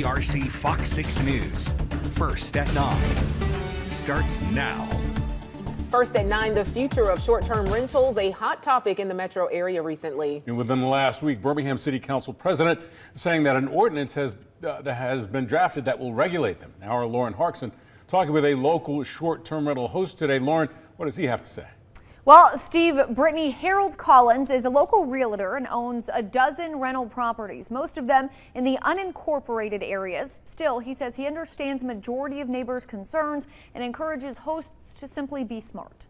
WBRC Fox 6 News. First at 9. Starts now. First at 9, the future of short-term rentals, a hot topic in the metro area recently. And within the last week, Birmingham City Council President saying that an ordinance has been drafted that will regulate them. Now our Lauren Harkson talking with a local short-term rental host today. Lauren, what does he have to say? Well, Steve, Brittany, Harold Collins is a local realtor and owns a dozen rental properties, most of them in the unincorporated areas. Still, he says he understands majority of neighbors' concerns and encourages hosts to simply be smart.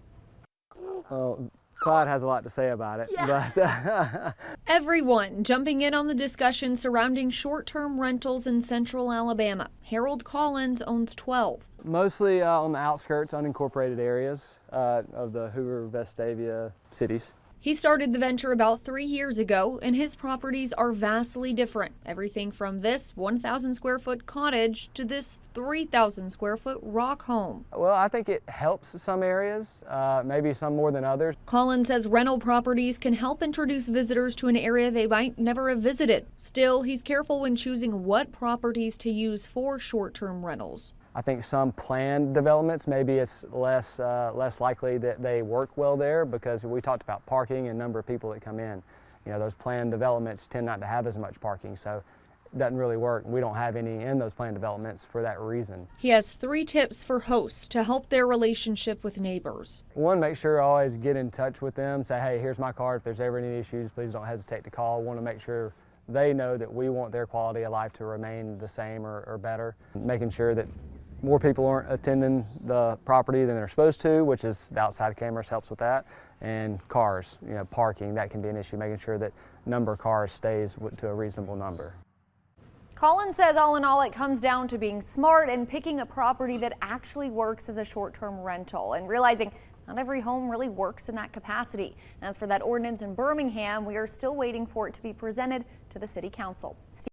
Well, Clyde has a lot to say about it. Yeah. But Everyone jumping in on the discussion surrounding short-term rentals in central Alabama. Harold Collins owns 12. Mostly on the outskirts, unincorporated areas of the Hoover, Vestavia cities. He started the venture about 3 years ago, and his properties are vastly different. Everything from this 1,000 square foot cottage to this 3,000 square foot rock home. Well, I think it helps some areas, maybe some more than others. Collins says rental properties can help introduce visitors to an area they might never have visited. Still, he's careful when choosing what properties to use for short-term rentals. I think some planned developments, maybe it's less likely that they work well there because we talked about parking and number of people that come in. You know, those planned developments tend not to have as much parking, so it doesn't really work. We don't have any in those planned developments for that reason. He has 3 tips for hosts to help their relationship with neighbors. One, make sure to always get in touch with them. Say, hey, here's my card. If there's ever any issues, please don't hesitate to call. Want to make sure they know that we want their quality of life to remain the same or better. Making sure that more people aren't attending the property than they're supposed to, which is the outside cameras helps with that. And cars, you know, parking, that can be an issue, making sure that number of cars stays to a reasonable number. Collins says all in all it comes down to being smart and picking a property that actually works as a short-term rental and realizing not every home really works in that capacity. As for that ordinance in Birmingham, we are still waiting for it to be presented to the City Council.